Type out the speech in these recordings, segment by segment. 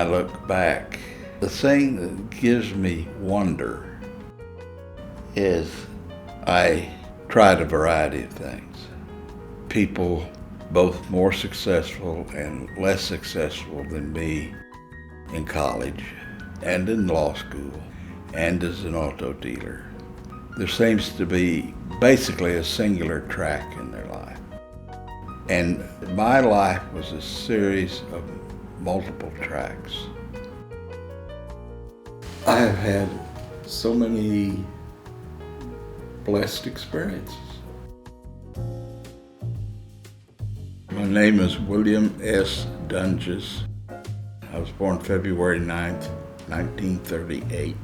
look back, the thing that gives me wonder is I tried a variety of things. People both more successful and less successful than me in college and in law school and as an auto dealer. There seems to be basically a singular track in their life. And my life was a series of multiple tracks. I have had so many blessed experiences. My name is William S. Doenges. I was born February 9th, 1938.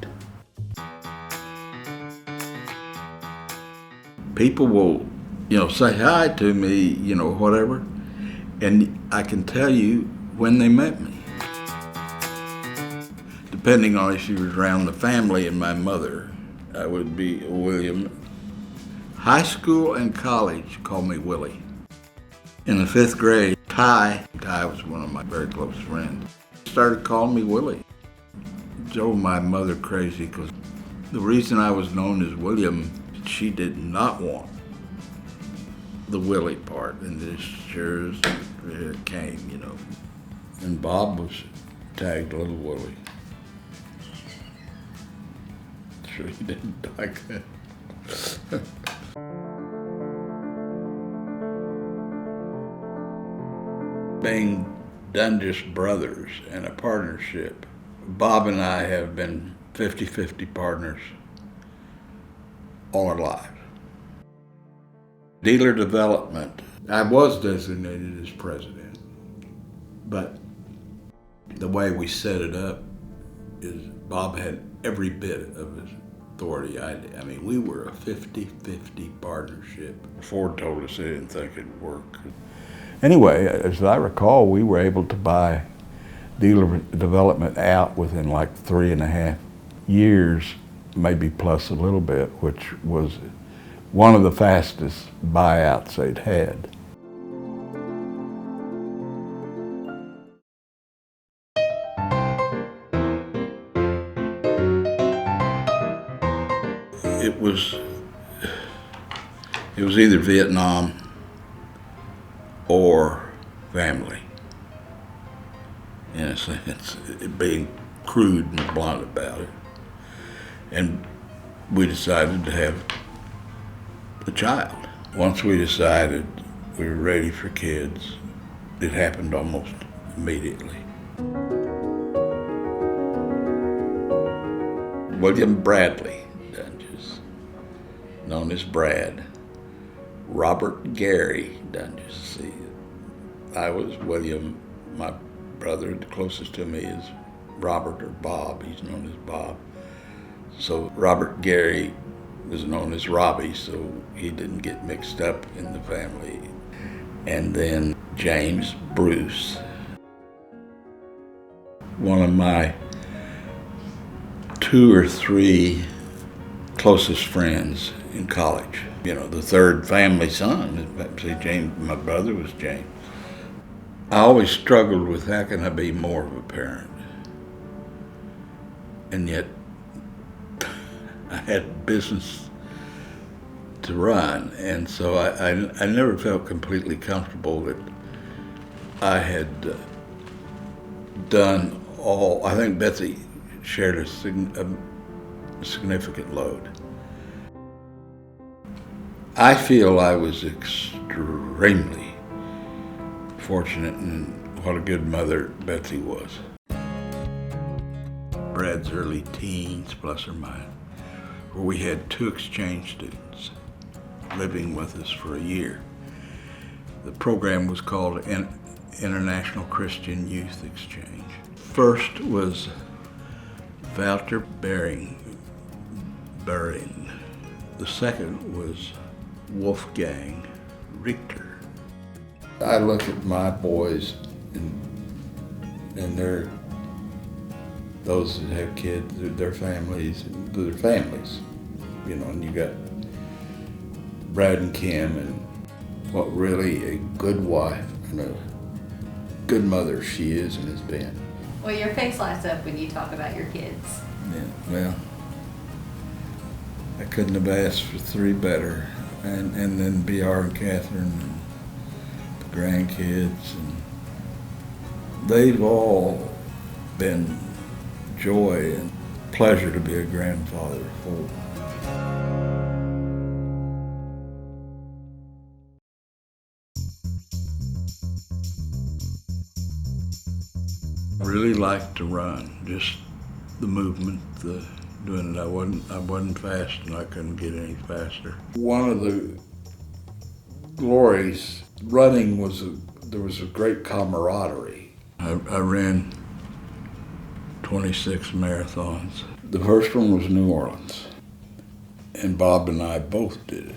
People will, say hi to me, whatever, and I can tell you when they met me. Depending on if she was around the family and my mother, I would be William. High school and college called me Willie. In the 5th grade, Ty was one of my very close friends, started calling me Willie. It drove my mother crazy because the reason I was known as William, she did not want the Willie part, and this sure as it came, And Bob was tagged Little Willie. Sure he didn't like that. Being Doenges brothers in a partnership, Bob and I have been 50-50 partners all our lives. Dealer development, I was designated as president, but the way we set it up is Bob had every bit of his authority. We were a 50-50 partnership. Ford told us they didn't think it'd work. Anyway, as I recall, we were able to buy dealer development out within like 3.5 years, maybe plus a little bit, which was one of the fastest buyouts they'd had. It was either Vietnam or family, in a sense, being crude and blunt about it. And we decided to have a child. Once we decided we were ready for kids, it happened almost immediately. William Bradley Doenges, known as Brad. Robert Gary Doenges. See, I was William. My brother, the closest to me, is Robert or Bob. He's known as Bob. So Robert Gary was known as Robbie, so he didn't get mixed up in the family. And then James Bruce. One of my 2 or 3 closest friends in college. The third family son. See, James, my brother was James. I always struggled with how can I be more of a parent? And yet, I had business to run, and so I never felt completely comfortable that I had done all. I think Betsy shared a significant load. I feel I was extremely fortunate in what a good mother Betsy was. Brad's early teens, plus or minus, where we had 2 exchange students living with us for a year. The program was called International Christian Youth Exchange. First was Walter Bering. The second was Wolfgang Richter. I look at my boys and they're those that have kids, their families, and you got Brad and Kim, and what really a good wife and a good mother she is and has been. Well, your face lights up when you talk about your kids. Yeah, well, I couldn't have asked for three better. And then BR and Catherine and the grandkids, and they've all been joy and pleasure to be a grandfather for. I really liked to run, just the movement, the doing it. I wasn't fast, and I couldn't get any faster. One of the glories running was there was a great camaraderie. I ran 26 marathons. The first one was New Orleans, and Bob and I both did it.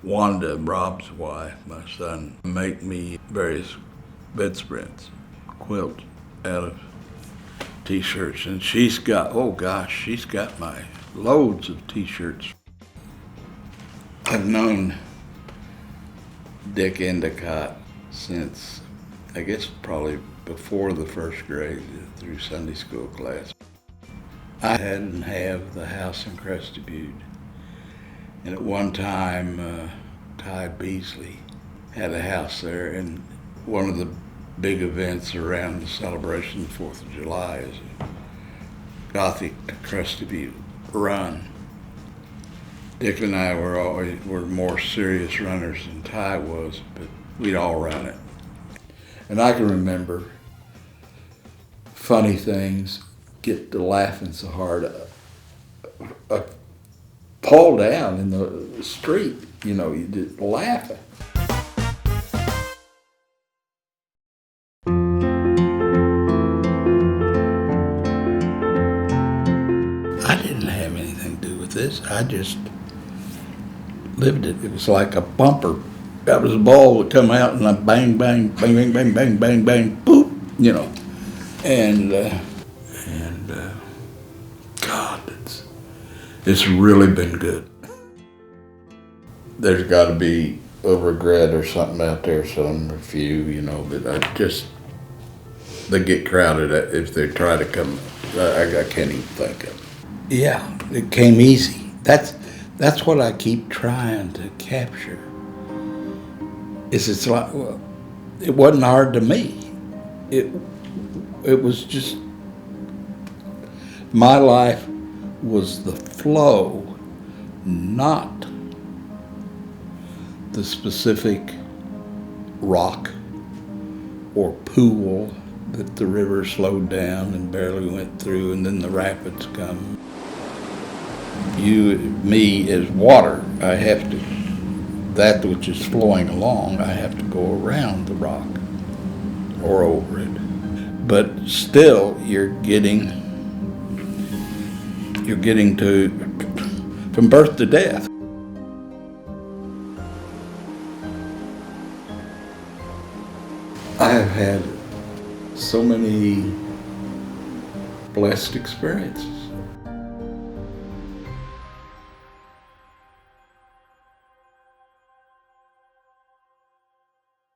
Wanda, Rob's wife, my son, make me various bedspreads, quilts out of t-shirts, and she's got, oh gosh, she's got my loads of t-shirts. I've known Dick Endicott since, I guess, probably before the first grade through Sunday school class. I hadn't have the house in Crested Butte, and at one time Ty Beasley had a house there, and one of the big events around the celebration of the 4th of July is a Gothic Crested Butte run. Dick and I were more serious runners than Ty was, but we'd all run it. And I can remember funny things, get to laughing so hard. Fall down in the street, you know, you just laughing. I didn't have anything to do with this. I just lived it. It was like a bumper. That was a ball would come out, and I bang, bang, bang, bang, bang, bang, bang, bang, boop, you know. And God, it's really been good. There's got to be a regret or something out there, some few, you know, but they get crowded if they try to come. I can't even think of it. Yeah, it came easy. That's what I keep trying to capture. It's like, well, it wasn't hard to me. It was just, my life was the flow, not the specific rock or pool that the river slowed down and barely went through, and then the rapids come. Me as water, I have to, that which is flowing along, I have to go around the rock or over it. But still, you're getting to, from birth to death. I have had so many blessed experiences.